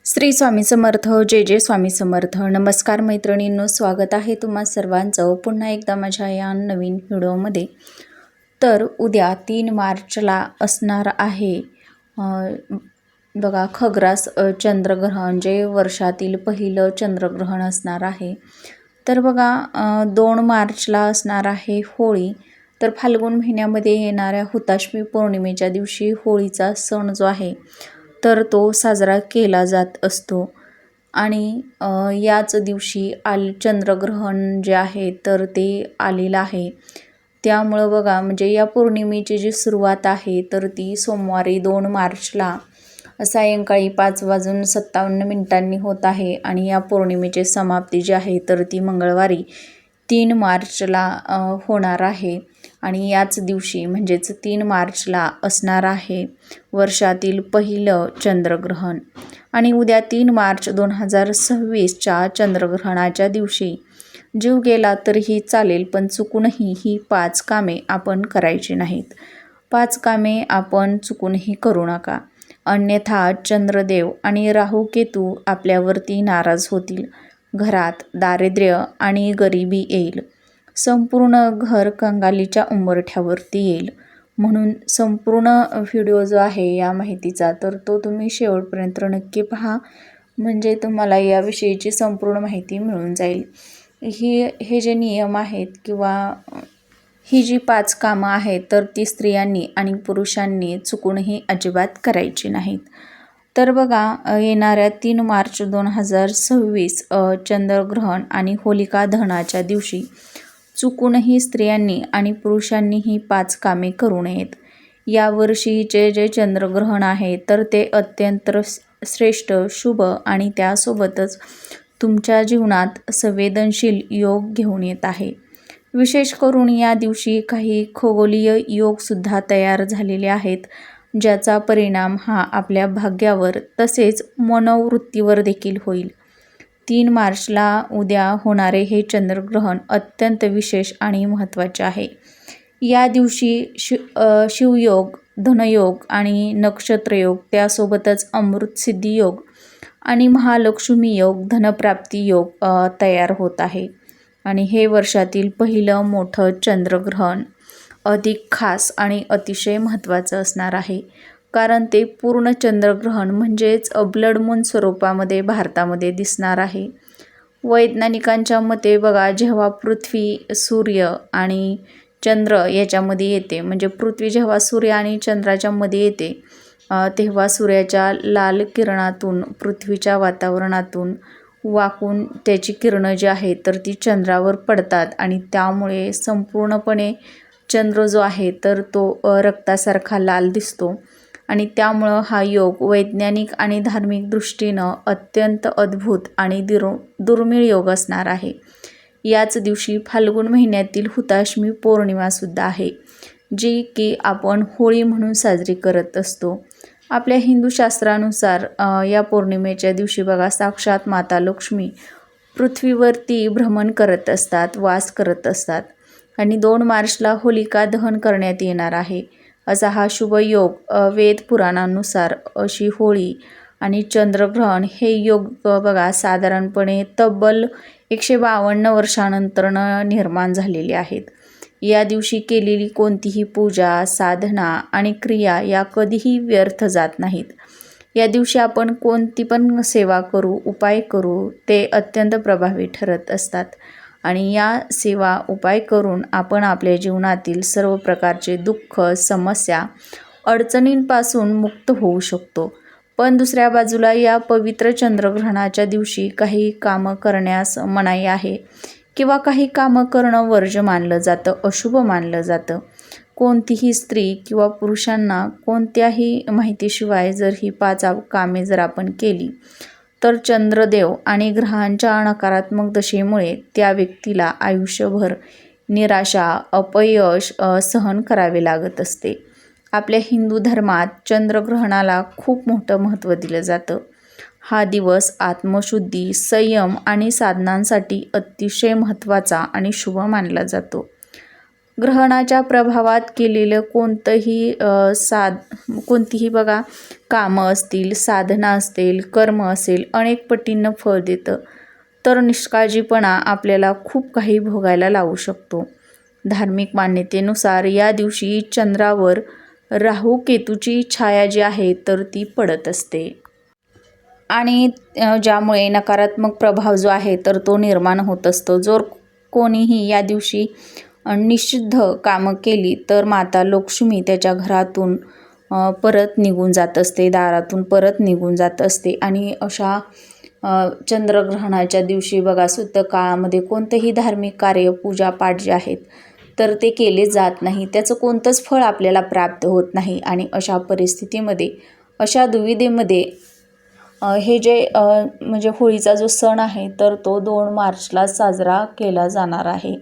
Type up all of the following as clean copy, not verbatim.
श्री स्वामी समर्थ. जय जय स्वामी समर्थ. नमस्कार मैत्रिणींनो, स्वागत आहे तुम्हा सर्वांचं पुन्हा एकदा माझ्या या नवीन व्हिडिओमध्ये. तर उद्या 3 मार्चला असणार आहे बघा खग्रास चंद्रग्रहण, जे वर्षातील पहिलं चंद्रग्रहण असणार आहे. तर बघा 2 मार्चला असणार आहे होळी. तर फाल्गुन महिन्यामध्ये येणाऱ्या हुताष्मी पौर्णिमेच्या दिवशी होळीचा सण जो आहे तर तो साजरा केला जात असतो. आणि याच दिवशी चंद्रग्रहण जे आहे तर ते आलेलं आहे. त्यामुळं बघा म्हणजे या पौर्णिमेची जी सुरुवात आहे तर ती सोमवारी 2 मार्चला सायंकाळी 5:57 होत आहे. आणि या पौर्णिमेची समाप्ती जी आहे तर ती मंगळवारी 3 मार्चला होणार आहे. आणि याच दिवशी म्हणजेच 3 मार्चला असणार आहे वर्षातील पहिलं चंद्रग्रहण. आणि उद्या 3 मार्च 2026च्या चंद्रग्रहणाच्या दिवशी जीव गेला तरीही चालेल, पण चुकूनही ही 5 कामे आपण करायची नाहीत. 5 कामे आपण चुकूनही करू नका, अन्यथा चंद्रदेव आणि राहू केतू आपल्यावरती नाराज होतील. घरात दारिद्र्य आणि गरिबी येईल. संपूर्ण घर कंगालीच्या उंबरठ्यावरती येईल. म्हणून संपूर्ण व्हिडिओ जो आहे या माहितीचा तर तो तुम्ही शेवटपर्यंत नक्की पहा, म्हणजे तुम्हाला याविषयीची संपूर्ण माहिती मिळून जाईल. हे जे नियम आहेत किंवा ही जी 5 कामं आहेत तर ती स्त्रियांनी आणि पुरुषांनी चुकूनही अजिबात करायची नाहीत. तर बघा येणाऱ्या 3 मार्च 2026 चंद्रग्रहण आणि होलिका दहनाच्या दिवशी चुकूनही स्त्रियांनी आणि पुरुषांनी ही 5 कामे करू नयेत. यावर्षीचे जे चंद्रग्रहण आहे तर ते अत्यंत श्रेष्ठ, शुभ आणि त्यासोबतच तुमच्या जीवनात संवेदनशील योग घेऊन येत आहे. विशेष करून या दिवशी काही खगोलीय योगसुद्धा तयार झालेले आहेत, ज्याचा परिणाम हा आपल्या भाग्यावर तसेच मनोवृत्तीवर देखील होईल. 3 मार्चला उद्या होणारे हे चंद्रग्रहण अत्यंत विशेष आणि महत्त्वाचे आहे. या दिवशी शिवयोग, धनयोग आणि नक्षत्रयोग, त्यासोबतच अमृतसिद्धी योग आणि महालक्ष्मी योग, धनप्राप्ती योग तयार होत आहे. आणि हे वर्षातील पहिलं मोठं चंद्रग्रहण अधिक खास आणि अतिशय महत्त्वाचं असणार आहे, कारण ते पूर्ण चंद्रग्रहण म्हणजेच ब्लड मून स्वरूपामध्ये भारतामध्ये दिसणार आहे. वैज्ञानिकांच्या मते बघा, जेव्हा पृथ्वी, सूर्य आणि चंद्र याच्यामध्ये येते, म्हणजे पृथ्वी जेव्हा सूर्य आणि चंद्राच्या मध्ये येते तेव्हा सूर्याच्या लाल किरणातून पृथ्वीच्या वातावरणातून वाकून त्याची किरणं जी आहेत तर ती चंद्रावर पडतात. आणि त्यामुळे संपूर्णपणे चंद्र जो आहे तर तो रक्तासारखा लाल दिसतो. आणि त्यामुळं हा योग वैज्ञानिक आणि धार्मिक दृष्टीनं अत्यंत अद्भुत आणि दुर्मिळ योग असणार आहे. याच दिवशी फाल्गुन महिन्यातील हुताष्मी पौर्णिमासुद्धा आहे, जी की आपण होळी म्हणून साजरी करत असतो. आपल्या हिंदू शास्त्रानुसार या पौर्णिमेच्या दिवशी बघा साक्षात माता लक्ष्मी पृथ्वीवरती भ्रमण करत असतात, वास करत असतात. आणि 2 मार्चला होलिका दहन करण्यात येणार आहे. असा हा शुभ योग वेद पुराणानुसार अशी होळी आणि चंद्रग्रहण हे योग बघा साधारणपणे तब्बल 152 वर्षानंतरनं निर्माण झालेले आहेत. या दिवशी केलेली कोणतीही पूजा, साधना आणि क्रिया या कधीही व्यर्थ जात नाहीत. या दिवशी आपण कोणती पण सेवा करू, उपाय करू, ते अत्यंत प्रभावी ठरत असतात. आणि या सेवा उपाय करून आपण आपल्या जीवनातील सर्व प्रकारचे दुःख, समस्या, अडचणींपासून मुक्त होऊ शकतो. पण दुसऱ्या बाजूला या पवित्र चंद्रग्रहणाच्या दिवशी काही कामं करण्यास मनाई आहे किंवा काही कामं करणं वर्ज्य मानलं जातं, अशुभ मानलं जातं. कोणतीही स्त्री किंवा पुरुषांना कोणत्याही माहितीशिवाय जर ही 5 कामे जर आपण केली तर चंद्रदेव आणि ग्रहांच्या नकारात्मक दशेमुळे त्या व्यक्तीला आयुष्यभर निराशा, अपयश सहन करावे लागत असते. आपल्या हिंदू धर्मात चंद्रग्रहणाला खूप मोठं महत्त्व दिलं जातं. हा दिवस आत्मशुद्धी, संयम आणि साधनांसाठी अतिशय महत्त्वाचा आणि शुभ मानला जातो. ग्रहणाच्या प्रभावात केलेलं कोणतीही बघा कामं असतील, साधना असतील, कर्म असेल, अनेक पटींनं फळ देतं. तर निष्काळजीपणा आपल्याला खूप काही भोगायला लावू शकतो. धार्मिक मान्यतेनुसार या दिवशी चंद्रावर राहू केतूची छाया जी आहे तर ती पडत असते आणि ज्यामुळे नकारात्मक प्रभाव जो आहे तर तो निर्माण होत असतो. जर कोणीही या दिवशी निषिद्ध कामं केली तर माता लक्ष्मी त्याच्या घरातून परत निघून जात असते, दारातून परत निघून जात असते. आणि अशा चंद्रग्रहणाच्या दिवशी बघा सुद्धा काळामध्ये कोणतेही धार्मिक कार्य, पूजापाठ जे आहेत तर ते केले जात नाही, त्याचं कोणतंच फळ आपल्याला प्राप्त होत नाही. आणि अशा परिस्थितीमध्ये, अशा दुविधेमध्ये हे जे म्हणजे होळीचा जो सण आहे तर तो 2 मार्चला साजरा केला जाणार आहे.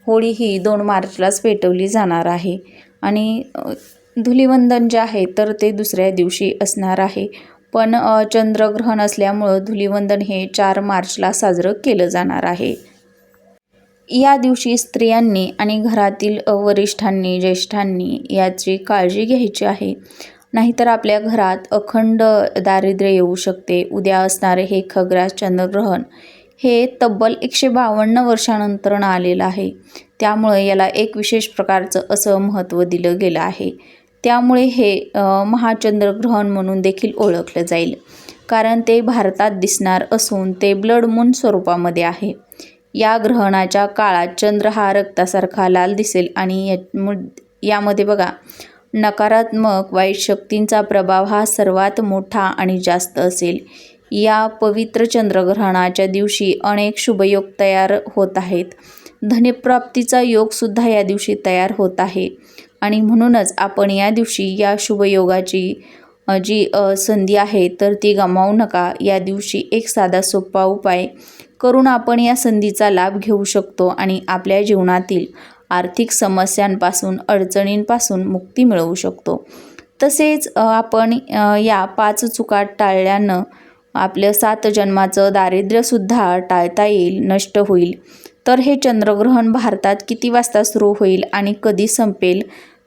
होळी ही 2 मार्चलाच पेटवली जाणार आहे आणि धुलिवंदन जे आहे तर ते दुसऱ्या दिवशी असणार आहे. पण चंद्रग्रहण असल्यामुळं धुलिवंदन हे 4 मार्चला साजरं केलं जाणार आहे. या दिवशी स्त्रियांनी आणि घरातील वरिष्ठांनी, ज्येष्ठांनी याची काळजी घ्यायची आहे. नाहीतर आपल्या घरात अखंड दारिद्र्य येऊ शकते. उद्या असणारे हे खग्रास चंद्रग्रहण हे तब्बल 152 वर्षानंतर आलेलं आहे. त्यामुळे याला एक विशेष प्रकारचं असं महत्त्व दिलं गेलं आहे. त्यामुळे हे महाचंद्रग्रहण म्हणून देखील ओळखलं जाईल, कारण ते भारतात दिसणार असून ते ब्लड मून स्वरूपामध्ये आहे. या ग्रहणाच्या काळात चंद्र हा रक्तासारखा लाल दिसेल आणि यामध्ये बघा नकारात्मक वाईट शक्तींचा प्रभाव हा सर्वात मोठा आणि जास्त असेल. या पवित्र चंद्रग्रहणाच्या दिवशी अनेक शुभयोग तयार होत आहेत. धनप्राप्तीचा योगसुद्धा या दिवशी तयार होत आहे आणि म्हणूनच आपण या दिवशी या शुभयोगाची जी संधी आहे तर ती गमावू नका. या दिवशी एक साधा सोपा उपाय करून आपण या संधीचा लाभ घेऊ शकतो आणि आपल्या जीवनातील आर्थिक समस्यांपासून, अडचणींपासून मुक्ती मिळवू शकतो. तसेच आपण या 5 चुका टाळल्यानं आपलं 7 जन्माचं दारिद्र्यसुद्धा टाळता येईल, नष्ट होईल. तर हे चंद्रग्रहण भारतात किती वाजता सुरू होईल आणि कधी संपेल,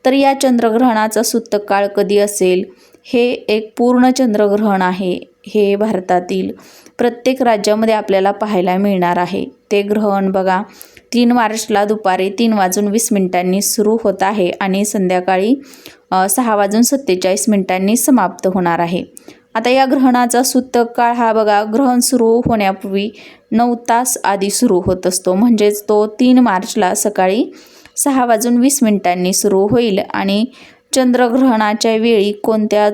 तर या चंद्रग्रहणाचा सूतक काळ कधी असेल, हे एक पूर्ण चंद्रग्रहण आहे. हे भारतातील प्रत्येक राज्यामध्ये आपल्याला पाहायला मिळणार आहे. ते ग्रहण बघा 3 मार्चला दुपारी 3:20 सुरू होत आहे आणि संध्याकाळी 6:47 समाप्त होणार आहे. आता या ग्रहणाचा सूतक काळ हा बघा ग्रहण सुरू होण्यापूर्वी 9 तास आधी सुरू होत असतो. म्हणजेच तो 3 मार्चला सकाळी 6:20 सुरू होईल आणि चंद्रग्रहणाच्या वेळी कोणत्या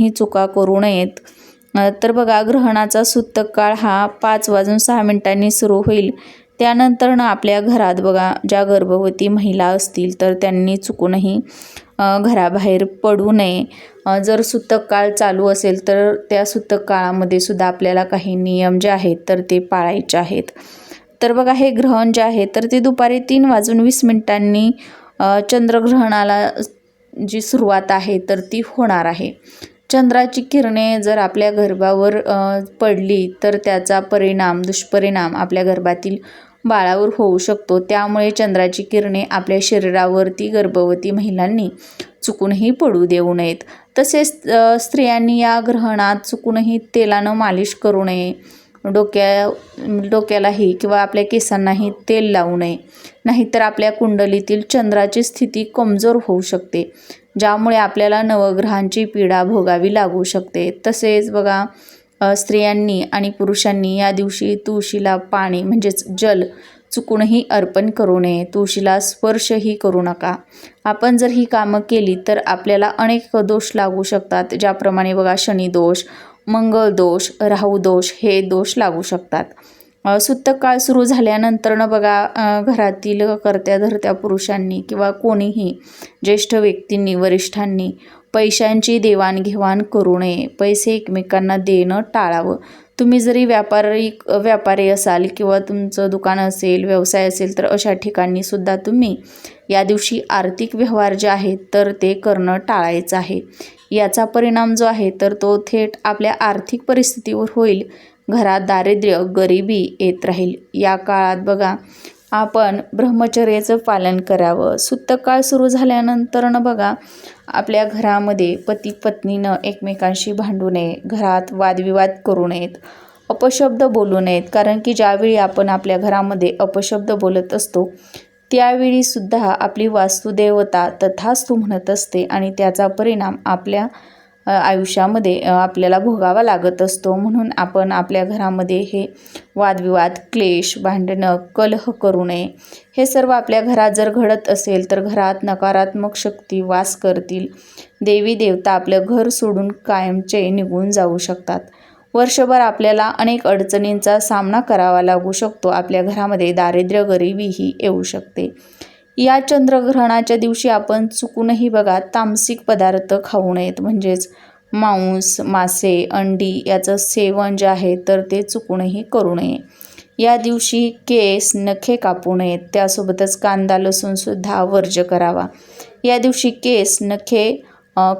चुका करू नयेत. तर बघा ग्रहणाचा सूतक काळ हा 5:06 सुरू होईल. त्यानंतर आपल्या घरात बघा ज्या गर्भवती महिला असतील तर त्यांनी चुकूनही घराबाहेर पडू नये. जर सूतक काळ चालू असेल तर त्या सूतक काळामध्ये सुद्धा आपल्याला काही नियम जे आहेत तर ते पाळायचे आहेत. तर बघा हे ग्रहण जे आहे तर ते दुपारी 3:20 चंद्रग्रहणाला जी सुरुवात आहे तर ती होणार आहे. चंद्राची किरणे जर आपल्या गर्भावर पडली तर त्याचा दुष्परिणाम आपल्या गर्भातील बाळावर होऊ शकतो. त्यामुळे चंद्राची किरणे आपल्या शरीरावरती गर्भवती महिलांनी चुकूनही पडू देऊ नयेत. तसेच स्त्रियांनी या ग्रहणात चुकूनही तेलानं मालिश करू नये. डोक्यालाही किंवा आपल्या केसांनाही तेल लावू नये. नाहीतर आपल्या कुंडलीतील चंद्राची स्थिती कमजोर होऊ शकते, ज्यामुळे आपल्याला नवग्रहांची पीडा भोगावी लागू शकते. तसेच बघा स्त्रियांनी आणि पुरुषांनी या दिवशी तुळशीला पाणी म्हणजेच जल चुकूनही अर्पण करू नये. तुळशीला स्पर्शही करू नका. आपण जर ही कामं केली तर आपल्याला अनेक दोष लागू शकतात. ज्याप्रमाणे बघा शनिदोष, मंगळ दोष, राहू दोष हे दोष लागू शकतात. सूतक काळ सुरू झाल्यानंतर बघा घरातील कर्त्या धर्त्या पुरुषांनी किंवा कोणीही ज्येष्ठ व्यक्तींनी, वरिष्ठांनी पैशांची देवाणघेवाण करू नये. पैसे एकमेकांना देणं टाळावं. तुम्ही जरी व्यापारी असाल किंवा तुमचं दुकान असेल, व्यवसाय असेल तर अशा ठिकाणी सुद्धा तुम्ही या दिवशी आर्थिक व्यवहार जे आहेत तर ते करणं टाळायचं आहे. याचा परिणाम जो आहे तर तो थेट आपल्या आर्थिक परिस्थितीवर होईल. घरात दारिद्र्य, गरिबी येत राहील. या काळात बघा आपण ब्रह्मचर्याचं पालन करावं. सुतक सुरू झाल्यानंतर बघा आपल्या घरामध्ये पती पत्नीनं एकमेकांशी भांडू नये, घरात वादविवाद करू नयेत, अपशब्द बोलू नयेत. कारण की ज्यावेळी आपण आपल्या घरामध्ये अपशब्द बोलत असतो त्यावेळीसुद्धा आपली वास्तुदेवता तथास्तु म्हणत असते आणि त्याचा परिणाम आपल्या आयुष्यामध्ये आपल्याला भोगावा लागत असतो. म्हणून आपण आपल्या घरामध्ये हे वादविवाद, क्लेश, भांडणं, कलह करू नये. हे सर्व आपल्या घरात जर घडत असेल तर घरात नकारात्मक शक्ती वास करतील. देवी देवता आपलं घर सोडून कायमचे निघून जाऊ शकतात. वर्षभर आपल्याला अनेक अडचणींचा सामना करावा लागू शकतो. आपल्या घरामध्ये दारिद्र्य, गरिबीही येऊ शकते. या चंद्रग्रहणाच्या दिवशी आपण चुकूनही बघा तामसिक पदार्थ खाऊ नयेत. म्हणजेच मांस, मासे, अंडी याचं सेवन जे आहे तर ते चुकूनही करू नये. या दिवशी केस, नखे कापू नयेत. त्यासोबतच कांदा, लसूणसुद्धा वर्ज्य करावा. या दिवशी केस, नखे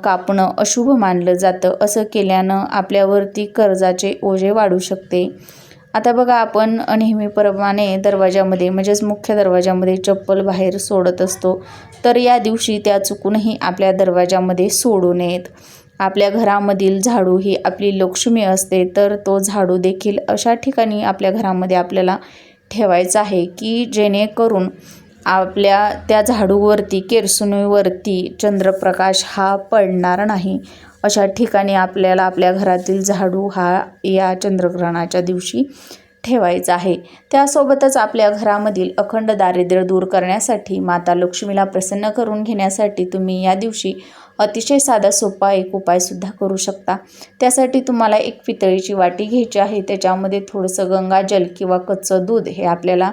कापणं अशुभ मानलं जातं. असं केल्यानं आपल्यावरती कर्जाचे ओझे वाढू शकते. आता बघा आपण नेहमीप्रमाणे दरवाजामध्ये म्हणजेच मुख्य दरवाजामध्ये चप्पल बाहेर सोडत असतो. तर या दिवशी त्या चुकूनही आपल्या दरवाजामध्ये सोडू नयेत. आपल्या घरामधील झाडू ही आपली लक्ष्मी असते. तर तो झाडू देखील अशा ठिकाणी आपल्या घरामध्ये आपल्याला ठेवायचा आहे की जेणेकरून आपल्या त्या झाडूवरती, केरसुणीवरती चंद्रप्रकाश हा पडणार नाही. अशा ठिकाणी आपल्याला आपल्या घरातील झाडू हा या चंद्रग्रहणाच्या दिवशी ठेवायचा आहे. त्यासोबतच आपल्या घरामधील अखंड दारिद्र्य दूर करण्यासाठी, माता लक्ष्मीला प्रसन्न करून घेण्यासाठी तुम्ही या दिवशी अतिशय साधा सोपा एक उपायसुद्धा करू शकता. त्यासाठी तुम्हाला एक पितळीची वाटी घ्यायची आहे. त्याच्यामध्ये थोडंसं गंगाजल किंवा कच्चं दूध हे आपल्याला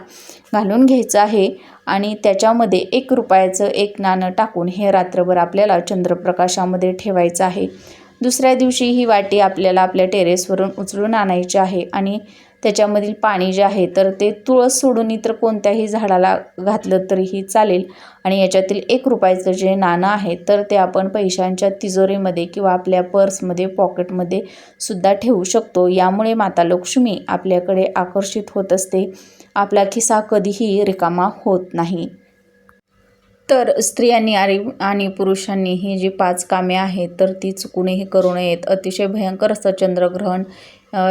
घालून घ्यायचं आहे आणि त्याच्यामध्ये 1 रुपयाचं एक नाणं टाकून हे रात्रभर आपल्याला चंद्रप्रकाशामध्ये ठेवायचं आहे. दुसऱ्या दिवशी ही वाटी आपल्याला आपल्या टेरेसवरून उचलून आणायची आहे आणि त्याच्यामधील पाणी जे आहे तर ते तुळस सोडून इतर कोणत्याही झाडाला घातलं तरीही चालेल. आणि याच्यातील 1 रुपयाचं जे नाणं आहे तर ते आपण पैशांच्या तिजोरीमध्ये किंवा आपल्या पर्समध्ये, पॉकेटमध्ये सुद्धा ठेवू शकतो. यामुळे माता लक्ष्मी आपल्याकडे आकर्षित होत असते. आपला खिसा कधीही रिकामा होत नाही. तर स्त्रियांनी आणि पुरुषांनी ही जी 5 कामे आहेत तर ती चुकूनही करू नयेत. अतिशय भयंकर असं चंद्रग्रहण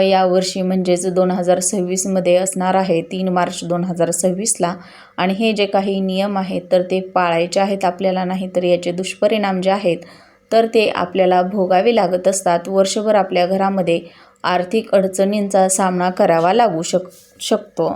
यावर्षी म्हणजेच 2026मध्ये असणार आहे, 3 मार्च 2026ला. आणि हे जे काही नियम आहेत तर ते पाळायचे आहेत आपल्याला, नाही तर याचे दुष्परिणाम जे आहेत तर ते आपल्याला भोगावे लागत असतात. वर्षभर आपल्या घरामध्ये आर्थिक अडचणींचा सामना करावा लागू शकतो.